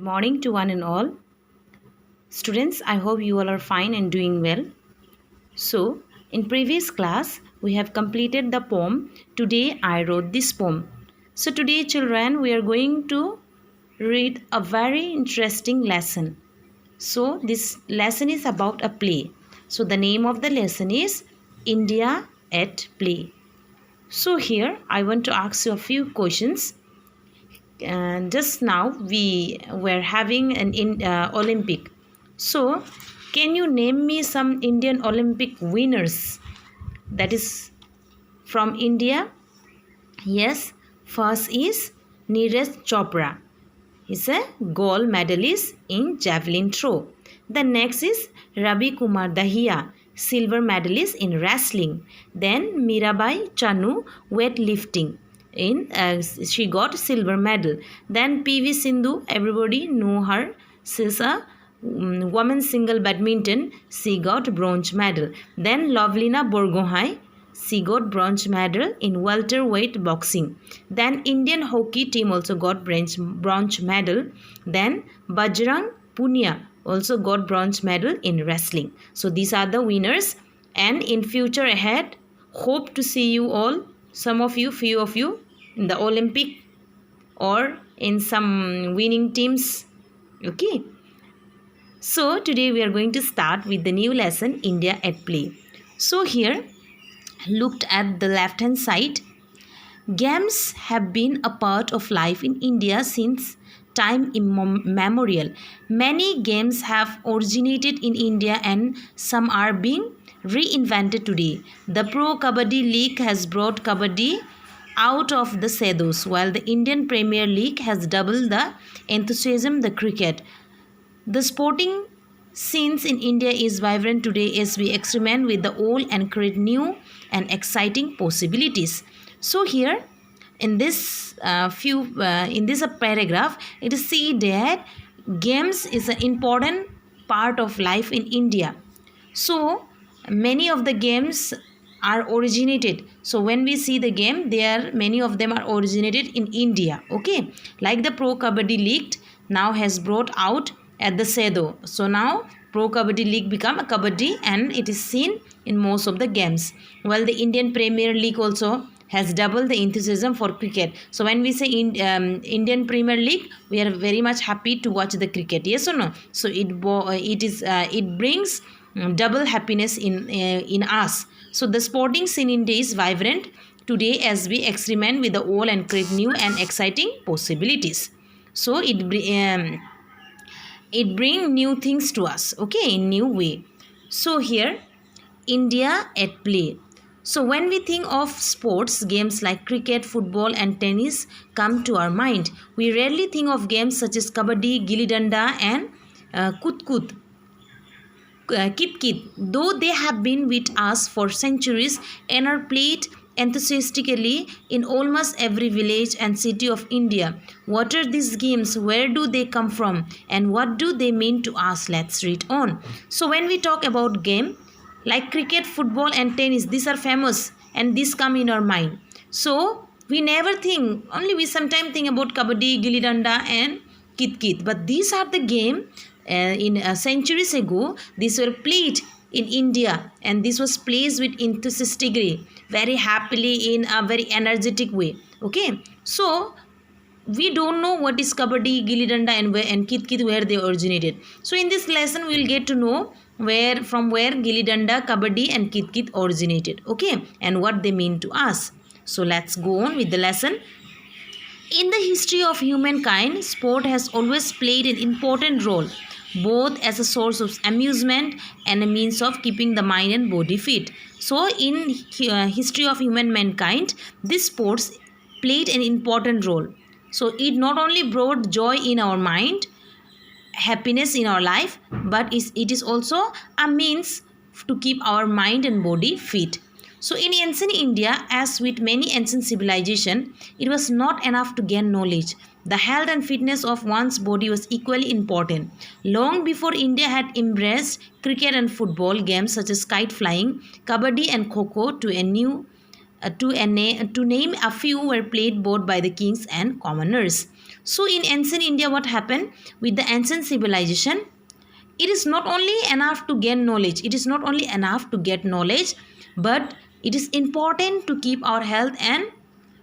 Morning to one and all. Students, I hope you all are fine and doing well. So, in previous class, we have completed the poem. Today, I wrote this poem. So, today, children, we are going to read a very interesting lesson. So, this lesson is about a play. So, the name of the lesson is India at Play. So, here, I want to ask you a few questions. And just now we were having an Olympic. So, can you name me some Indian Olympic winners? That is from India. Yes, first is Neeraj Chopra. He's a gold medalist in javelin throw. The next is Ravi Kumar Dahiya, silver medalist in wrestling. Then Mirabai Chanu, weightlifting. She got silver medal. Then PV Sindhu, everybody know her. She's a women's single badminton. She got bronze medal. Then Lovelina Borgohain, she got bronze medal in welterweight boxing. Then Indian hockey team also got bronze medal. Then Bajrang Punia also got bronze medal in wrestling. So these are the winners, and in future ahead, hope to see you all, some of you, few of you, in the Olympic or in some winning teams. Okay. So today we are going to start with the new lesson, India at Play. So here, looked at the left hand side, games have been a part of life in India since time immemorial. Many games have originated in India and some are being reinvented today. The Pro Kabaddi League has brought Kabaddi out of the shadows, while the Indian Premier League has doubled the enthusiasm the cricket. The sporting scenes in India is vibrant today as we experiment with the old and create new and exciting possibilities. So here in this paragraph, it is see that games is an important part of life in India. So many of the games are originated. So when we see the game, many of them are originated in India. Okay, like the Pro Kabaddi League now has brought out at the shadow. So now Pro Kabaddi League become a Kabaddi and it is seen in most of the games. While the Indian Premier League also has doubled the enthusiasm for cricket. So when we say Indian Premier League, we are very much happy to watch the cricket. Yes or no? So it brings double happiness in us. So the sporting scene in India is vibrant today as we experiment with the old and create new and exciting possibilities. So it brings new things to us, okay, in new way. So here, India at Play. So when we think of sports, games like cricket, football and tennis come to our mind. We rarely think of games such as Kabaddi, Gilli Danda and Kut Kit Kit, though they have been with us for centuries and are played enthusiastically in almost every village and city of India. What are these games? Where do they come from? And what do they mean to us? Let's read on. So when we talk about game like cricket, football and tennis, these are famous and these come in our mind. So we never think, only we sometimes think about Kabaddi, Gilli Danda and Kit Kit. But these are the game in centuries ago, these were played in India and this was played with enthusiastically, very happily, in a very energetic way. Okay, so we don't know what is Kabaddi, Gilli Danda and Kit Kit, where they originated. So in this lesson we will get to know from where Gilli Danda, Kabaddi and Kit Kit originated, okay, and what they mean to us. So let's go on with the lesson. In the history of humankind, sport has always played an important role, both as a source of amusement and a means of keeping the mind and body fit. So in history of mankind, this sports played an important role. So it not only brought joy in our mind, happiness in our life, but it is also a means to keep our mind and body fit. So in ancient India, as with many ancient civilizations, it was not enough to gain knowledge. The health and fitness of one's body was equally important. Long before India had embraced cricket and football, games such as kite flying, kabaddi and kho-kho to name a few were played both by the kings and commoners. So in ancient India, what happened with the ancient civilization? It is not only enough to gain knowledge, it is not only enough to get knowledge, but it is important to keep our health and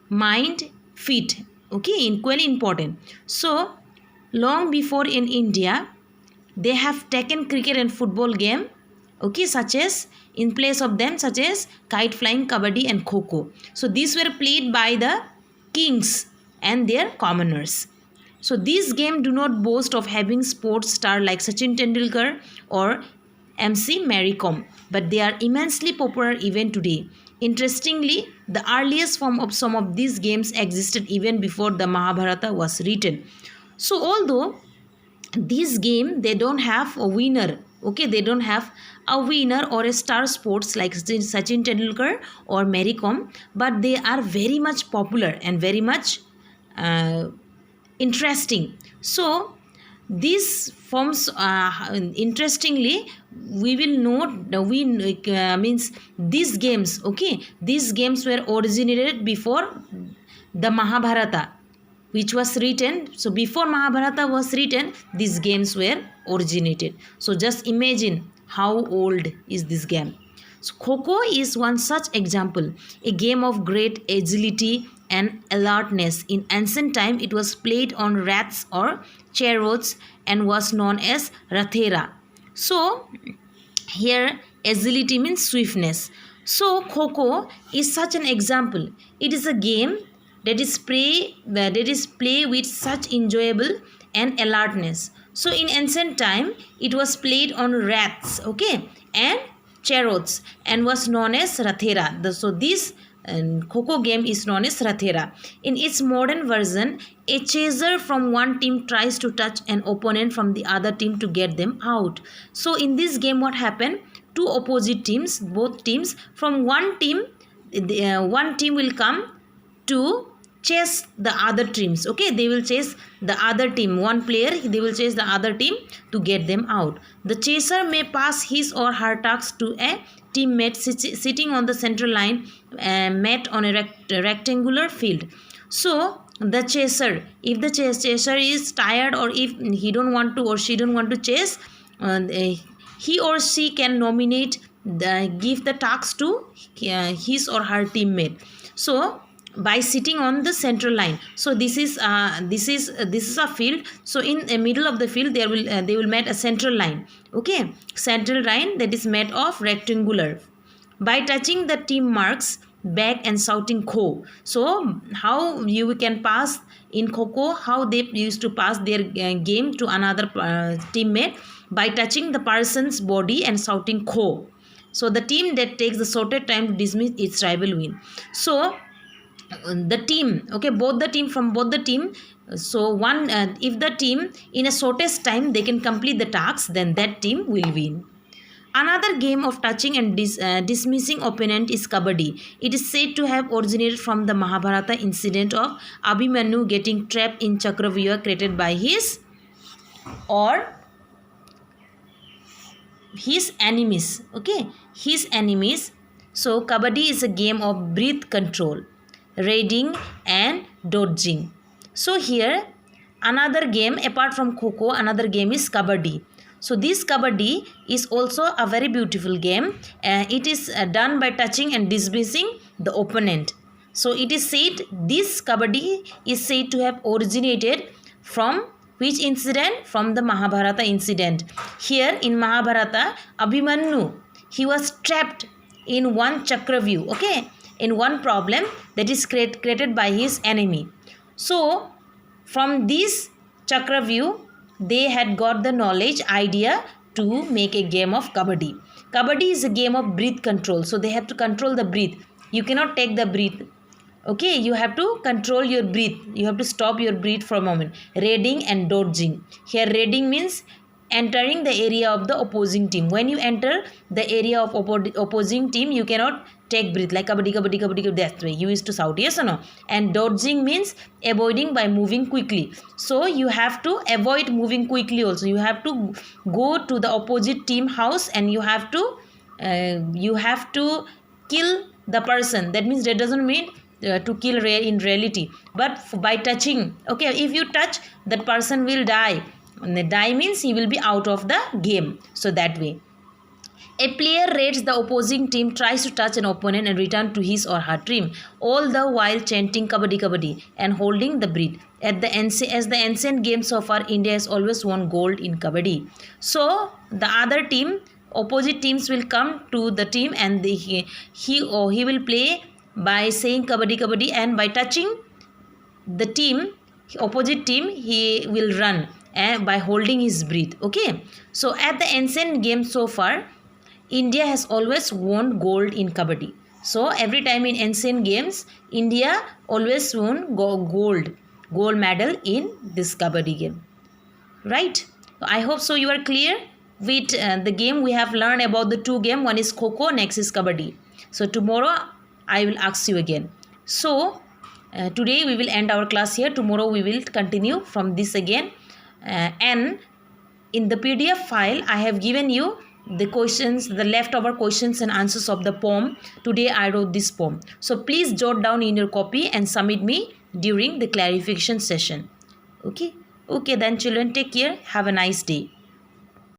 mind fit. Okay, equally important. So long before in India, they have taken cricket and football game, okay, such as in place of them, such as kite flying, kabaddi and kho. So these were played by the kings and their commoners. So these games do not boast of having sports star like Sachin Tendulkar or MC Mary Kom, but they are immensely popular even today. Interestingly, the earliest form of some of these games existed even before the Mahabharata was written. So although this game, they don't have a winner, okay, they don't have a winner or a star sports like Sachin Tendulkar or Mary Kom, but they are very much popular and very much interesting. So these forms, interestingly, we will note the means these games, okay, these games were originated before the Mahabharata, which was written. So before Mahabharata was written, these games were originated. So just imagine how old is this game. So Kho is one such example, a game of great agility and alertness. In ancient time, it was played on rats or chariots and was known as rathera. So here agility means swiftness. So Kho is such an example. It is a game that is play with such enjoyable and alertness. So in ancient time, it was played on rats, okay, and chariots and was known as rathera. So this Kho game is known as rathera. In its modern version, a chaser from one team tries to touch an opponent from the other team to get them out. So in this game, what happened? Two opposite teams, both teams from one team, one team will come to chase the other teams, okay, they will chase the other team, one player, they will chase the other team to get them out. The chaser may pass his or her task to a teammate sitting on the central line, met on a rectangular field. So the chaser, if the chaser is tired, or if he don't want to or she don't want to chase, he or she can give the task to his or her teammate. So by sitting on the central line. So this is a field. So in the middle of the field, they will make a central line, okay, central line that is made of rectangular. By touching the team marks back and shouting Kho. So how you can pass in Kho, how they used to pass their game to another teammate? By touching the person's body and shouting Kho. So the team that takes the shortest time to dismiss its rival win. So the team, okay, both the team, so one if the team in a shortest time they can complete the task, then that team will win. Another game of touching and dismissing opponent is kabaddi. It is said to have originated from the Mahabharata incident of Abhimanyu getting trapped in Chakravyuha created by his enemies, okay, his enemies. So kabaddi is a game of breath control, raiding and dodging. So here another game apart from Kho, another game is kabaddi. So this kabaddi is also a very beautiful game. It is done by touching and dismissing the opponent. So it is said this kabaddi is said to have originated from which incident? From the Mahabharata incident. Here in Mahabharata, Abhimanyu, he was trapped in one Chakravyuh, okay, in one problem that is created by his enemy. So from this Chakravyuh, they had got the knowledge idea to make a game of kabaddi. Kabaddi is a game of breath control. So they have to control the breath. You cannot take the breath. Okay, you have to control your breath. You have to stop your breath for a moment. Raiding and dodging. Here raiding means entering the area of the opposing team. When you enter the area of opposing team, you cannot take breath like kabaddi, kabaddi, kabaddi, that way. You used to shout, yes or no? And dodging means avoiding by moving quickly. So you have to avoid moving quickly also. You have to go to the opposite team house and you have to kill the person. That means that doesn't mean to kill in reality, but by touching. Okay, if you touch, that person will die. And the die means he will be out of the game. So that way. A player rates the opposing team, tries to touch an opponent and return to his or her team, all the while chanting kabaddi kabaddi and holding the breath. As the ancient game so far, India has always won gold in kabaddi. So the other team, opposite teams will come to the team, and he will play by saying kabaddi kabaddi, and by touching the team, opposite team, he will run by holding his breath. Okay, so at the ancient game so far, India has always won gold in kabaddi. So every time in ancient games, India always won gold medal in this kabaddi game. Right? I hope so you are clear with the game. We have learned about the two games. One is Kho-Kho, next is kabaddi. So tomorrow I will ask you again. So today we will end our class here. Tomorrow we will continue from this again. And in the PDF file, I have given you the questions, the leftover questions and answers of the poem. Today I wrote this poem. So please jot down in your copy and submit me during the clarification session. Okay. Okay then children, take care. Have a nice day.